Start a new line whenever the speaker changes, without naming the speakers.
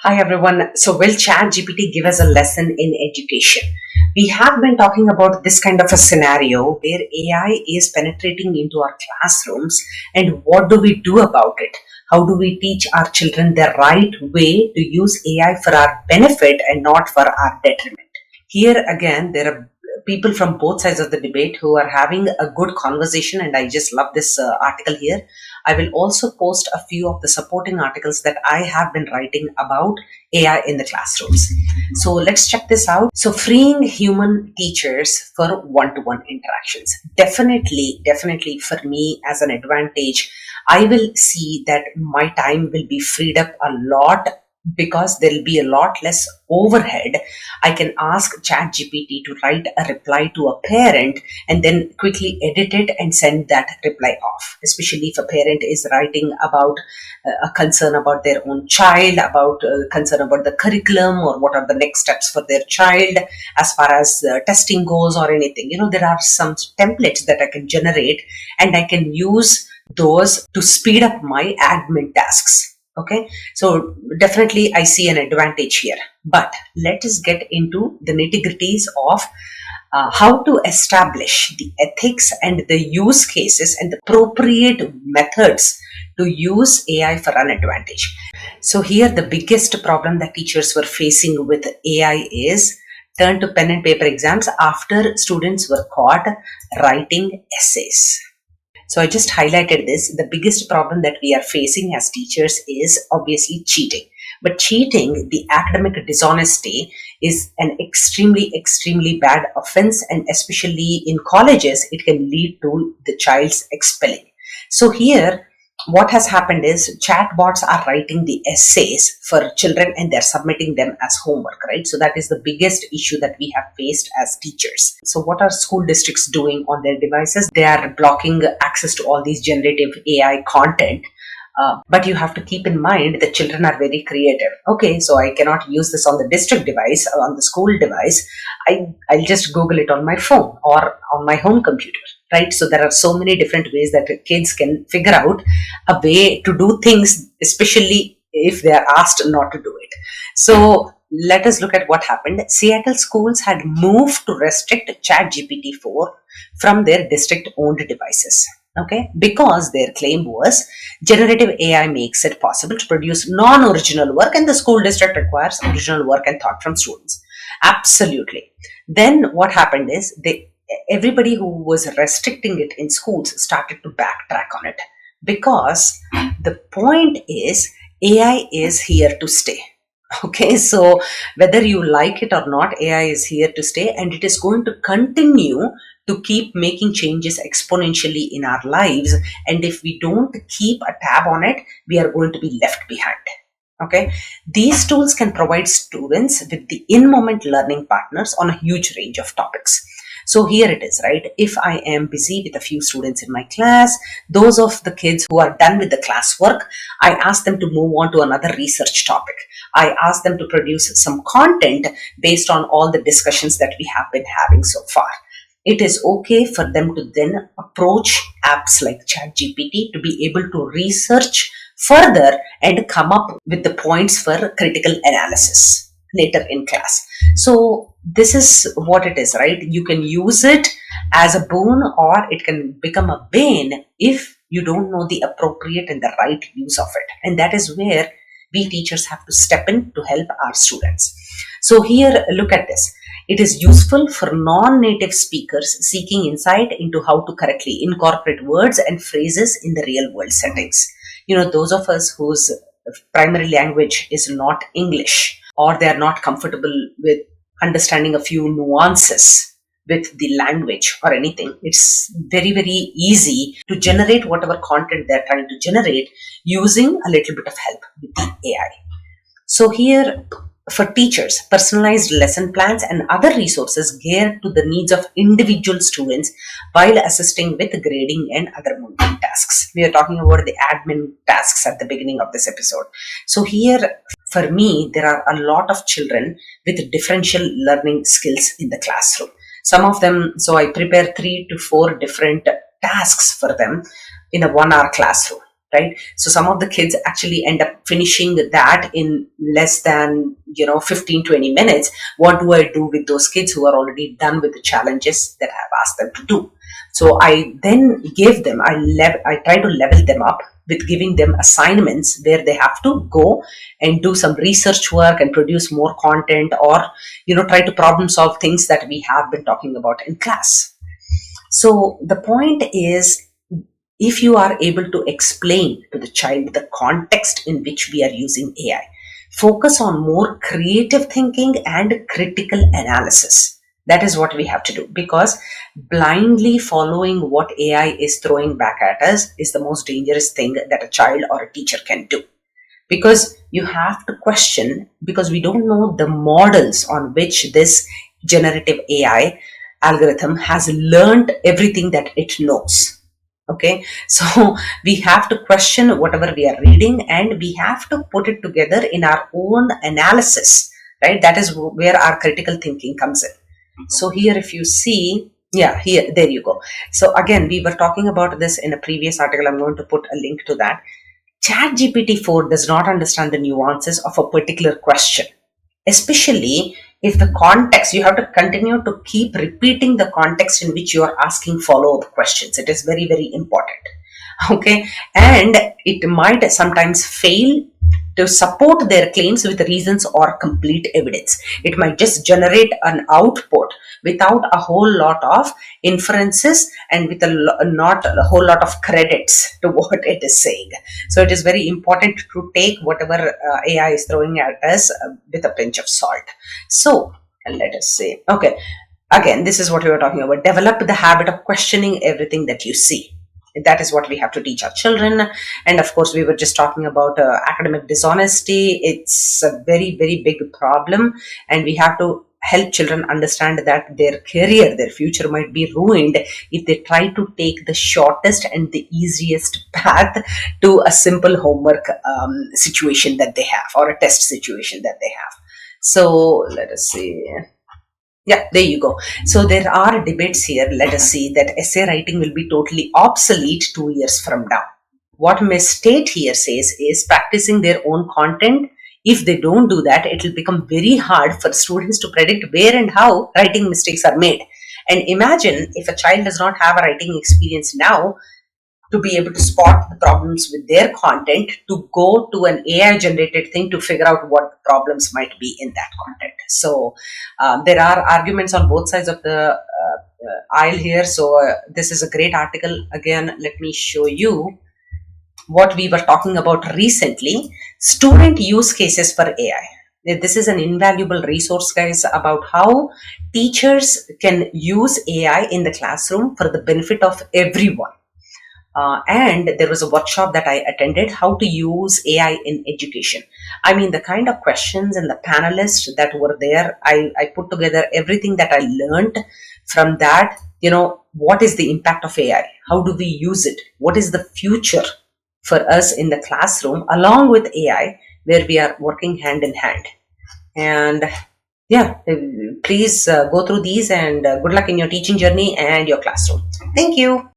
Hi everyone. So will ChatGPT give us a lesson in education? We have been talking about this kind of a scenario where AI is penetrating into our classrooms, and what do we do about it? How do we teach our children the right way to use AI for our benefit and not for our detriment? Here again, there are people from both sides of the debate who are having a good conversation, and I just love this article here. I will also post a few of the supporting articles that I have been writing about AI in the classrooms. So let's check this out. So freeing human teachers for one-to-one interactions. Definitely for me as an advantage, I will see that my time will be freed up a lot because there will be a lot less overhead. I can ask ChatGPT to write a reply to a parent and then quickly edit it and send that reply off. Especially if a parent is writing about a concern about their own child, about concern about the curriculum or what are the next steps for their child as far as testing goes or anything. There are some templates that I can generate and I can use those to speed up my admin tasks. Okay, so definitely I see an advantage here, but let us get into the nitty-gritties of how to establish the ethics and the use cases and the appropriate methods to use AI for an advantage. So here the biggest problem that teachers were facing with AI is turn to pen and paper exams after students were caught writing essays. So I just highlighted this. The biggest problem that we are facing as teachers is obviously cheating. But cheating, the academic dishonesty, is an extremely bad offense, and especially in colleges, it can lead to the child's expelling. So here, what has happened is chatbots are writing the essays for children and they're submitting them as homework, right? So that is the biggest issue that we have faced as teachers. So what are school districts doing on their devices? They are blocking access to all these generative AI content. But you have to keep in mind that children are very creative. Okay, so I cannot use this on the district device or on the school device. I'll just Google it on my phone or on my home computer, right? So there are so many different ways that kids can figure out a way to do things, especially if they are asked not to do it. So let us look at what happened. Seattle schools had moved to restrict ChatGPT 4 from their district-owned devices. Okay, because their claim was generative AI makes it possible to produce non-original work and the school district requires original work and thought from students. Absolutely. Then what happened is everybody who was restricting it in schools started to backtrack on it, because the point is AI is here to stay. Okay, so whether you like it or not, AI is here to stay and it is going to continue to keep making changes exponentially in our lives. And if we don't keep a tab on it, we are going to be left behind. Okay, these tools can provide students with the in-moment learning partners on a huge range of topics. So here it is, right? If I am busy with a few students in my class, those of the kids who are done with the classwork, I ask them to move on to another research topic. I ask them to produce some content based on all the discussions that we have been having so far. It is okay for them to then approach apps like ChatGPT to be able to research further and come up with the points for critical analysis later in class. So this is what it is, right? You can use it as a boon or it can become a bane if you don't know the appropriate and the right use of it. And that is where we teachers have to step in to help our students. So here, look at this. It is useful for non-native speakers seeking insight into how to correctly incorporate words and phrases in the real world settings. Those of us whose primary language is not English, or they are not comfortable with understanding a few nuances with the language or anything, it's very easy to generate whatever content they're trying to generate using a little bit of help with the AI. So here, for teachers, personalized lesson plans and other resources geared to the needs of individual students while assisting with grading and other mundane tasks. We are talking about the admin tasks at the beginning of this episode. So here, for me, there are a lot of children with differential learning skills in the classroom. Some of them, so I prepare 3 to 4 different tasks for them in a 1-hour classroom. right? So some of the kids actually end up finishing that in less than 15-20 minutes. What do I do with those kids who are already done with the challenges that I've asked them to do? So I then give them, I try to level them up with giving them assignments where they have to go and do some research work and produce more content, or try to problem solve things that we have been talking about in class. So the point is, if you are able to explain to the child the context in which we are using AI, focus on more creative thinking and critical analysis. That is what we have to do, because blindly following what AI is throwing back at us is the most dangerous thing that a child or a teacher can do. Because you have to question, because we don't know the models on which this generative AI algorithm has learned everything that it knows. Okay, so we have to question whatever we are reading, and we have to put it together in our own analysis, right? That is where our critical thinking comes in. So here, if you see, yeah, here, there you go. So again, we were talking about this in a previous article. I'm going to put a link to that. ChatGPT 4 does not understand the nuances of a particular question, especially if the context, you have to continue to keep repeating the context in which you are asking follow-up questions. It is very, very important. Okay, and it might sometimes fail to support their claims with reasons or complete evidence. It might just generate an output without a whole lot of inferences and with not a whole lot of credits to what it is saying. So it is very important to take whatever AI is throwing at us with a pinch of salt. So let us say, okay, again, this is what we were talking about. Develop the habit of questioning everything that you see. That is what we have to teach our children. And of course, we were just talking about academic dishonesty. It's a very, very big problem, and we have to help children understand that their career, their future might be ruined if they try to take the shortest and the easiest path to a simple homework situation that they have, or a test situation that they have. So let us see. Yeah, there you go. So there are debates here. Let us see that essay writing will be totally obsolete 2 years from now. What Ms. State here says is practicing their own content. If they don't do that, it will become very hard for students to predict where and how writing mistakes are made. And imagine if a child does not have a writing experience now, to be able to spot the problems with their content, to go to an AI generated thing to figure out what problems might be in that content. So there are arguments on both sides of the aisle here. So this is a great article. Again, let me show you what we were talking about recently. Student use cases for AI. This is an invaluable resource, guys, about how teachers can use AI in the classroom for the benefit of everyone. And there was a workshop that I attended, how to use AI in education. I mean, the kind of questions and the panelists that were there, I put together everything that I learned from that. What is the impact of AI? How do we use it? What is the future for us in the classroom along with AI, where we are working hand in hand? And yeah, please go through these, and good luck in your teaching journey and your classroom. Thank you.